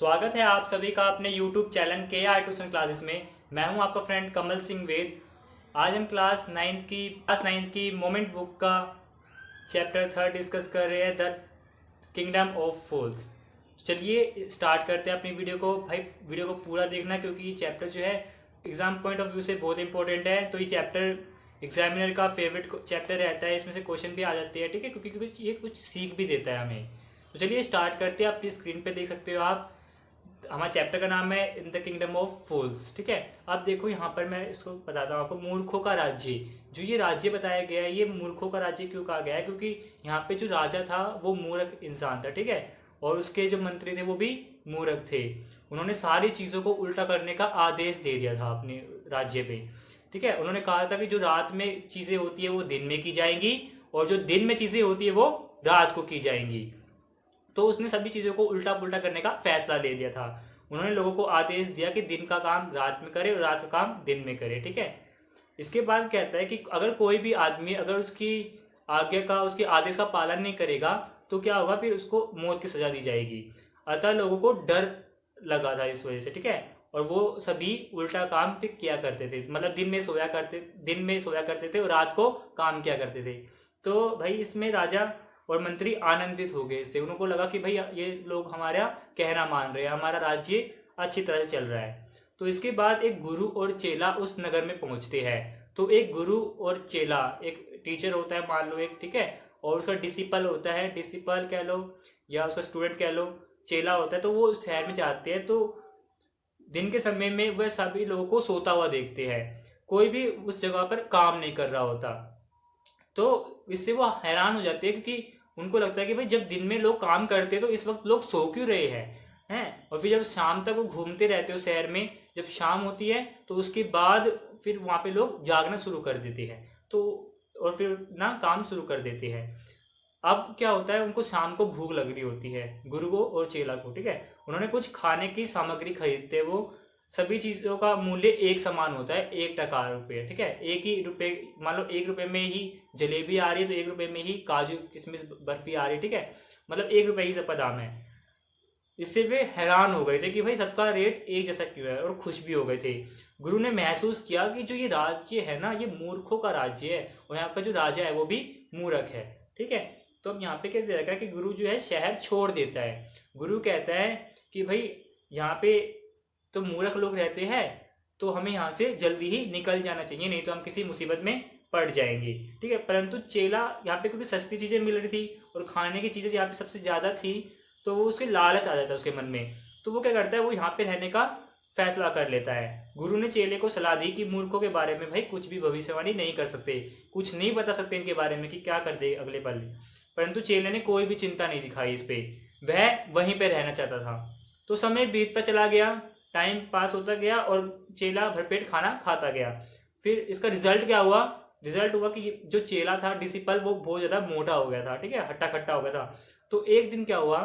स्वागत है आप सभी का अपने YouTube चैनल के आर ट्यूशन क्लासेस में। मैं हूं आपका फ्रेंड कमल सिंह वेद। आज हम क्लास नाइन्थ की मोमेंट बुक का चैप्टर 3 डिस्कस कर रहे हैं, द किंगडम ऑफ फूल्स। चलिए स्टार्ट करते हैं अपनी वीडियो को। भाई वीडियो को पूरा देखना क्योंकि ये चैप्टर जो है एग्जाम पॉइंट ऑफ व्यू से बहुत इंपॉर्टेंट है। तो ये चैप्टर एग्जामिनर का फेवरेट चैप्टर रहता है, इसमें से क्वेश्चन भी आ जाते हैं, ठीक है, क्योंकि ये कुछ सीख भी देता है हमें। तो चलिए स्टार्ट करते हैं। अपनी स्क्रीन पे देख सकते हो आप, हमारे चैप्टर का नाम है इन द किंगडम ऑफ फूल्स, ठीक है। अब देखो यहाँ पर मैं इसको बताता हूँ आपको, मूर्खों का राज्य। जो ये राज्य बताया गया है, ये मूर्खों का राज्य क्यों कहा गया है? क्योंकि यहाँ पे जो राजा था वो मूर्ख इंसान था, ठीक है, और उसके जो मंत्री थे वो भी मूर्ख थे। उन्होंने सारी चीज़ों को उल्टा करने का आदेश दे दिया था अपने राज्य पे, ठीक है। उन्होंने कहा था कि जो रात में चीज़ें होती है वो दिन में की जाएंगी और जो दिन में चीज़ें होती है वो रात को की जाएंगी। तो उसने सभी चीज़ों को उल्टा पुल्टा करने का फैसला ले लिया था। उन्होंने लोगों को आदेश दिया कि दिन का काम रात में करे और रात का काम दिन में करे, ठीक है। इसके बाद कहता है कि अगर कोई भी आदमी अगर उसकी आज्ञा का, उसके आदेश का पालन नहीं करेगा तो क्या होगा, फिर उसको मौत की सजा दी जाएगी। अतः लोगों को डर लगा था इस वजह से, ठीक है, और वो सभी उल्टा काम फिर किया करते थे। मतलब दिन में सोया करते थे और रात को काम किया करते थे। तो भाई इसमें राजा और मंत्री आनंदित हो गए इससे। उनको लगा कि भाई ये लोग हमारा कहना मान रहे हैं, हमारा राज्य अच्छी तरह से चल रहा है। तो इसके बाद एक गुरु और चेला उस नगर में पहुंचते हैं। तो एक गुरु और चेला, एक टीचर होता है मान लो एक, ठीक है, और उसका डिसिपल होता है, डिसिपल कह लो या उसका स्टूडेंट कह लो, चेला होता है। तो वो शहर में जाते हैं। तो दिन के समय में वह सभी लोगों को सोता हुआ देखते हैं, कोई भी उस जगह पर काम नहीं कर रहा होता। तो इससे वो हैरान हो जाते हैं क्योंकि उनको लगता है कि भाई जब दिन में लोग काम करते तो इस वक्त लोग सो क्यों रहे हैं। और फिर जब शाम तक वो घूमते रहते हो शहर में, जब शाम होती है तो उसके बाद फिर वहाँ पे लोग जागना शुरू कर देते हैं, तो और फिर ना काम शुरू कर देते हैं। अब क्या होता है, उनको शाम को भूख लग रही होती है, गुरु को और चेला को, ठीक है। उन्होंने कुछ खाने की सामग्री खरीदते, वो सभी चीज़ों का मूल्य एक समान होता है, 1 टका रुपये, ठीक है। एक ही रुपये, मान लो 1 रुपये में ही जलेबी आ रही है तो 1 रुपये में ही काजू किशमिश बर्फी आ रही है, ठीक है, मतलब 1 रुपये ही सबका दाम है। इससे वे हैरान हो गए थे कि भाई सबका रेट एक जैसा क्यों है, और खुश भी हो गए थे। गुरु ने महसूस किया कि जो ये राज्य है ना, ये मूर्खों का राज्य है और यहाँ का जो राजा है वो भी मूर्ख है, ठीक है। तो अब यहाँ पे क्या दे रखा है कि गुरु जो है शहर छोड़ देता है। गुरु कहता है कि भाई यहाँ पे तो मूर्ख लोग रहते हैं, तो हमें यहाँ से जल्दी ही निकल जाना चाहिए, नहीं तो हम किसी मुसीबत में पड़ जाएंगे, ठीक है। परंतु चेला यहाँ पे क्योंकि सस्ती चीज़ें मिल रही थी और खाने की चीज़ें यहाँ पे सबसे ज़्यादा थी, तो वो उसके लालच आ जाता है उसके मन में। तो वो क्या करता है, वो यहाँ पे रहने का फैसला कर लेता है। गुरु ने चेले को सलाह दी कि मूर्खों के बारे में भाई कुछ भी भविष्यवाणी नहीं कर सकते, कुछ नहीं बता सकते इनके बारे में कि क्या कर दे अगले पल। परंतु चेले ने कोई भी चिंता नहीं दिखाई इस पे, वह वहीं पे रहना चाहता था। तो समय बीतता चला गया, टाइम पास होता गया और चेला भरपेट खाना खाता गया। फिर इसका रिजल्ट क्या हुआ? रिजल्ट हुआ कि जो चेला था डिसिपल, वो बहुत ज़्यादा मोटा हो गया था, ठीक है, हट्टा खट्टा हो गया था। तो एक दिन क्या हुआ,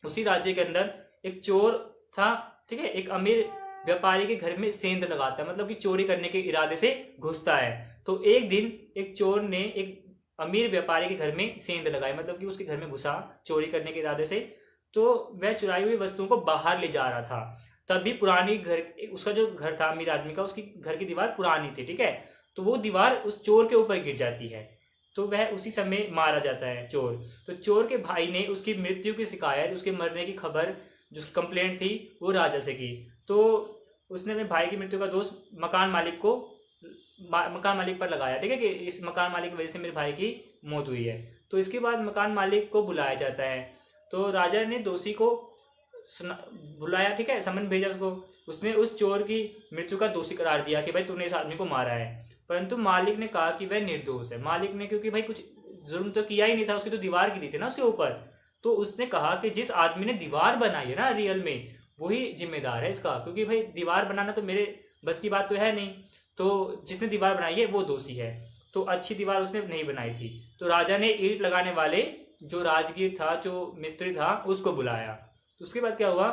उसी राज्य के अंदर एक चोर था, ठीक है, एक अमीर व्यापारी के घर में सेंध लगाता है, मतलब कि चोरी करने के इरादे से घुसता है। तो एक दिन एक चोर ने एक अमीर व्यापारी के घर में सेंध लगाई, मतलब कि उसके घर में घुसा चोरी करने के इरादे से। तो वह चुराई हुई वस्तुओं को बाहर ले जा रहा था। तभी पुरानी घर, उसका जो घर था अमीर आदमी का, उसकी घर की दीवार पुरानी थी, ठीक है। तो वो दीवार उस चोर के ऊपर गिर जाती है, तो वह उसी समय मारा जाता है चोर। तो चोर के भाई ने उसकी मृत्यु की शिकायत, उसके मरने की खबर, जो उसकी कंप्लेंट थी, वो राजा से की। तो उसने अपने भाई की मृत्यु का दोष मकान मालिक पर लगाया, ठीक है, कि इस मकान मालिक की वजह से मेरे भाई की मौत हुई है। तो इसके बाद मकान मालिक को बुलाया जाता है। तो राजा ने दोषी को बुलाया, ठीक है, समन भेजा उसको। उसने उस चोर की मृत्यु का दोषी करार दिया कि भाई तूने इस आदमी को मारा है। परंतु मालिक ने कहा कि वह निर्दोष है। मालिक ने, क्योंकि भाई कुछ जुर्म तो किया ही नहीं था, उसकी तो दीवार गिरी थी ना उसके ऊपर। तो उसने कहा कि जिस आदमी ने दीवार बनाई है ना रियल में, वही जिम्मेदार है इसका, क्योंकि भाई दीवार बनाना तो मेरे बस की बात तो है नहीं। तो जिसने दीवार बनाई है वो दोषी है। तो अच्छी दीवार उसने नहीं बनाई थी। तो राजा ने ईंट लगाने वाले जो राजगीर था, जो मिस्त्री था, उसको बुलाया। तो उसके बाद क्या हुआ,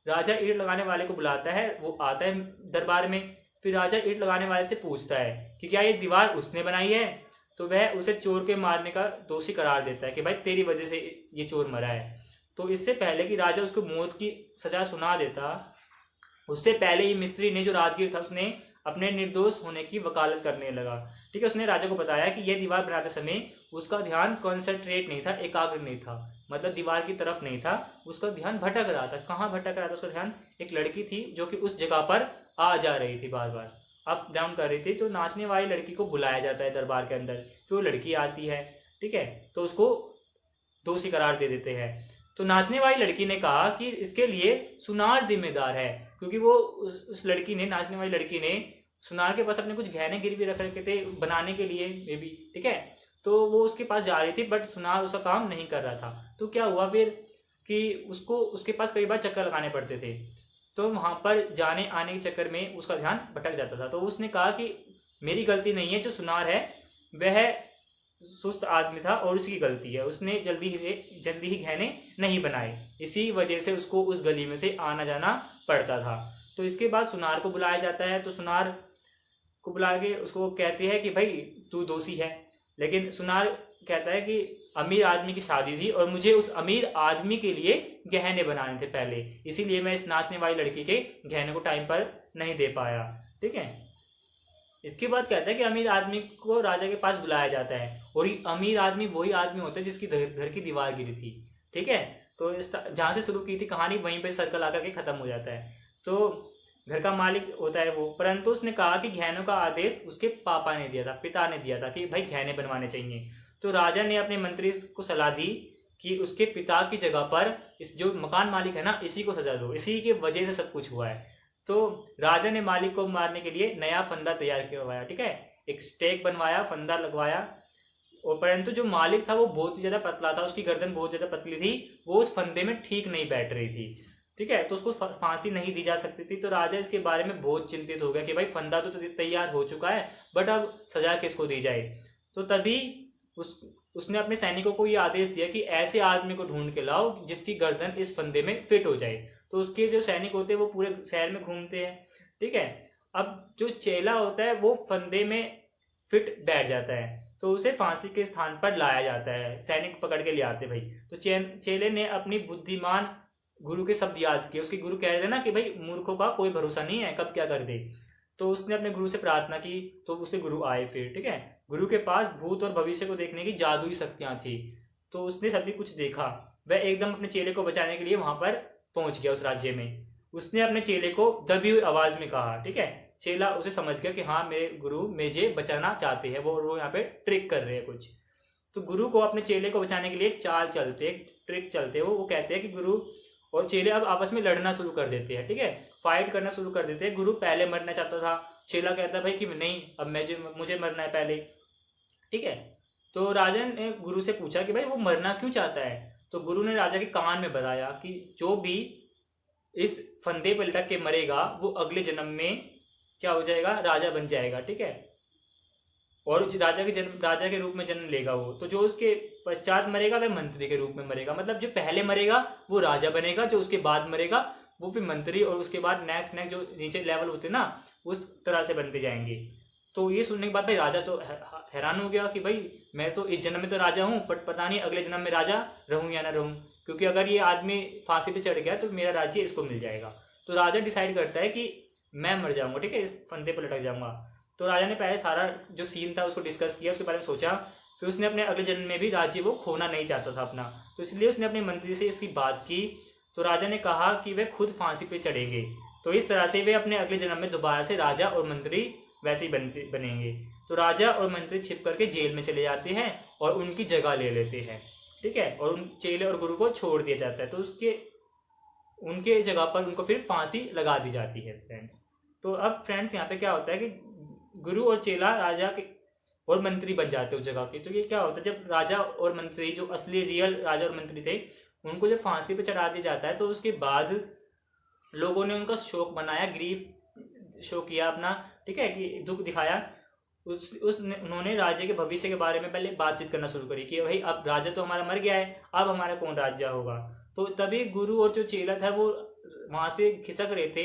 राजा ईंट लगाने वाले को बुलाता है, वो आता है दरबार में। फिर राजा ईंट लगाने वाले से पूछता है कि क्या ये दीवार उसने बनाई है? तो वह उसे चोर के मारने का दोषी करार देता है कि भाई तेरी वजह से ये चोर मरा है। तो इससे पहले कि राजा उसको मौत की सजा सुना देता, उससे पहले ही मिस्त्री ने जो राजगीर था उसने अपने निर्दोष होने की वकालत करने लगा। ठीक है, उसने राजा को बताया कि यह दीवार बनाते समय उसका ध्यान कॉन्सेंट्रेट नहीं था, एकाग्र नहीं था, मतलब दीवार की तरफ नहीं था, उसका ध्यान भटक रहा था। कहाँ भटक रहा था उसका ध्यान? एक लड़की थी जो कि उस जगह पर आ जा रही थी, बार बार अप डाउन कर रही थी। तो नाचने वाली लड़की को बुलाया जाता है दरबार के अंदर, फिर वो लड़की आती है, ठीक है, तो उसको दोषी करार दे देते हैं। तो नाचने वाली लड़की ने कहा कि इसके लिए सुनार जिम्मेदार है, क्योंकि वो उस लड़की ने, नाचने वाली लड़की ने सुनार के पास अपने कुछ गहने गिरवी रख रखे थे बनाने के लिए मे बी, ठीक है, तो वो उसके पास जा रही थी, बट सुनार उसका काम नहीं कर रहा था। तो क्या हुआ फिर कि उसको उसके पास कई बार चक्कर लगाने पड़ते थे, तो वहाँ पर जाने आने के चक्कर में उसका ध्यान भटक जाता था। तो उसने कहा कि मेरी गलती नहीं है, जो सुनार है वह सुस्त आदमी था और उसकी गलती है, उसने जल्दी ही गहने नहीं बनाए, इसी वजह से उसको उस गली में से आना जाना पड़ता था। तो इसके बाद सुनार को बुलाया जाता है। तो सुनार को बुला के उसको कहती है कि भाई तू दोषी है, लेकिन सुनार कहता है कि अमीर आदमी की शादी थी और मुझे उस अमीर आदमी के लिए गहने बनाने थे पहले, इसीलिए मैं इस नाचने वाली लड़की के गहने को टाइम पर नहीं दे पाया। ठीक है, इसके बाद कहता है कि अमीर आदमी को राजा के पास बुलाया जाता है, और ये अमीर आदमी वही आदमी होता है जिसकी घर की दीवार गिरी थी। ठीक है, तो जहाँ से शुरू की थी कहानी वहीं पे सर्कल आकर के खत्म हो जाता है। तो घर का मालिक होता है वो, परंतु उसने कहा कि गहनों का आदेश उसके पापा ने दिया था, पिता ने दिया था कि भाई गहने बनवाने चाहिए। तो राजा ने अपने मंत्री को सलाह दी कि उसके पिता की जगह पर इस जो मकान मालिक है ना, इसी को सजा दो, इसी की वजह से सब कुछ हुआ है। तो राजा ने मालिक को मारने के लिए नया फंदा तैयार करवाया, ठीक है, एक स्टेक बनवाया, फंदा लगवाया, और परंतु जो मालिक था वो बहुत ही ज्यादा पतला था, उसकी गर्दन बहुत ज्यादा पतली थी, वो उस फंदे में ठीक नहीं बैठ रही थी। ठीक है, तो उसको फांसी नहीं दी जा सकती थी। तो राजा इसके बारे में बहुत चिंतित हो गया कि भाई फंदा तो तैयार हो चुका है, बट अब सजा किसको दी जाए। तो तभी उसने अपने सैनिकों को ये आदेश दिया कि ऐसे आदमी को ढूंढ के लाओ जिसकी गर्दन इस फंदे में फिट हो जाए। तो उसके जो सैनिक होते हैं वो पूरे शहर में घूमते हैं। ठीक है, अब जो चेला होता है वो फंदे में फिट बैठ जाता है, तो उसे फांसी के स्थान पर लाया जाता है, सैनिक पकड़ के ले आते भाई। तो चेले ने अपनी बुद्धिमान गुरु के शब्द याद किए। उसके गुरु कह रहे थे ना कि भाई मूर्खों का कोई भरोसा नहीं है, कब क्या कर दे। तो उसने अपने गुरु से प्रार्थना की, तो उसे गुरु आए फिर। ठीक है, गुरु के पास भूत और भविष्य को देखने की जादुई शक्तियां थी, तो उसने सभी कुछ देखा। वह एकदम अपने चेले को बचाने के लिए वहां पर पहुंच गया उस राज्य में। उसने अपने चेले को दबी हुई आवाज में कहा। ठीक है, चेला उसे समझ गया कि हाँ मेरे गुरु मुझे बचाना चाहते हैं, वो यहाँ पे ट्रिक कर रहे हैं कुछ। तो गुरु को अपने चेले को बचाने के लिए एक चाल चलते, एक ट्रिक चलते, वो कहते हैं कि गुरु और चेले अब आपस में लड़ना शुरू कर देते हैं। ठीक है, फाइट करना शुरू कर देते हैं। गुरु पहले मरना चाहता था, चेला कहता है भाई कि नहीं, अब मुझे मरना है पहले। ठीक है, तो राजा ने गुरु से पूछा कि भाई वो मरना क्यों चाहता है। तो गुरु ने राजा के कान में बताया कि जो भी इस फंदे पर लटक के मरेगा वो अगले जन्म में क्या हो जाएगा, राजा बन जाएगा। ठीक है, और राजा के रूप में जन्म लेगा वो। तो जो उसके पश्चात मरेगा वह मंत्री के रूप में मरेगा, मतलब जो पहले मरेगा वो राजा बनेगा, जो उसके बाद मरेगा वो फिर मंत्री, और उसके बाद नेक्स्ट जो नीचे लेवल होते ना उस तरह से बनते जाएंगे। तो ये सुनने के बाद भाई राजा तो हैरान हो गया कि भाई मैं तो इस जन्म में तो राजा हूँ, बट पता नहीं अगले जन्म में राजा रहूँ या ना रहूँ, क्योंकि अगर ये आदमी फांसी पे चढ़ गया तो मेरा राज्य इसको मिल जाएगा। तो राजा डिसाइड करता है कि मैं मर जाऊंगा, ठीक है, इस फंदे पर लटक जाऊंगा। तो राजा ने पहले सारा जो सीन था उसको डिस्कस किया, उसके बारे में सोचा, फिर उसने अपने अगले जन्म में भी राज्य वो खोना नहीं चाहता था अपना, तो इसलिए उसने अपने मंत्री से इसकी बात की। तो राजा ने कहा कि वे खुद फांसी पे चढ़ेंगे, तो इस तरह से वे अपने अगले जन्म में दोबारा से राजा और मंत्री वैसे ही बनेंगे। तो राजा और मंत्री छिप करके जेल में चले जाते हैं और उनकी जगह ले लेते हैं। ठीक है, और उन चेले और गुरु को छोड़ दिया जाता है, तो उनके जगह पर उनको फिर फांसी लगा दी जाती है फ्रेंड्स। तो अब फ्रेंड्स यहाँ पे क्या होता है कि गुरु और चेला राजा के और मंत्री बन जाते हैं उस जगह के। तो ये क्या होता है, जब राजा और मंत्री जो असली रियल राजा और मंत्री थे उनको जब फांसी पे चढ़ा दिया जाता है, तो उसके बाद लोगों ने उनका शोक मनाया, ग्रीफ शो किया अपना, ठीक है, कि दुख दिखाया। उन्होंने राज्य के भविष्य के बारे में पहले बातचीत करना शुरू करी कि भाई अब राजा तो हमारा मर गया है, अब हमारा कौन राज्य होगा। तो तभी गुरु और जो चेला था वो वहां से खिसक रहे थे,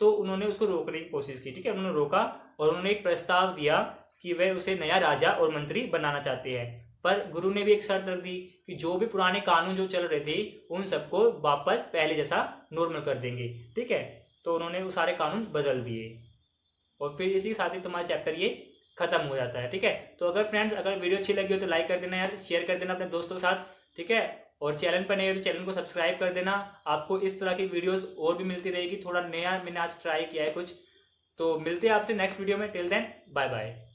तो उन्होंने उसको रोकने की कोशिश की। ठीक है, उन्होंने रोका और उन्होंने एक प्रस्ताव दिया कि वे उसे नया राजा और मंत्री बनाना चाहते हैं, पर गुरु ने भी एक शर्त रख दी कि जो भी पुराने कानून जो चल रहे थे उन सबको वापस पहले जैसा नॉर्मल कर देंगे। ठीक है, तो उन्होंने वो सारे कानून बदल दिए और फिर इसी के साथ ही तुम्हारा चैप्टर ये खत्म हो जाता है। ठीक है, तो अगर फ्रेंड्स अगर वीडियो अच्छी लगी हो तो लाइक कर देना यार, शेयर कर देना अपने दोस्तों के साथ। ठीक है, और चैनल पर नए हो तो चैनल को सब्सक्राइब कर देना। आपको इस तरह की वीडियोस और भी मिलती रहेगी। थोड़ा नया मैंने आज ट्राई किया है कुछ। तो मिलते हैं आपसे नेक्स्ट वीडियो में। Till then bye bye.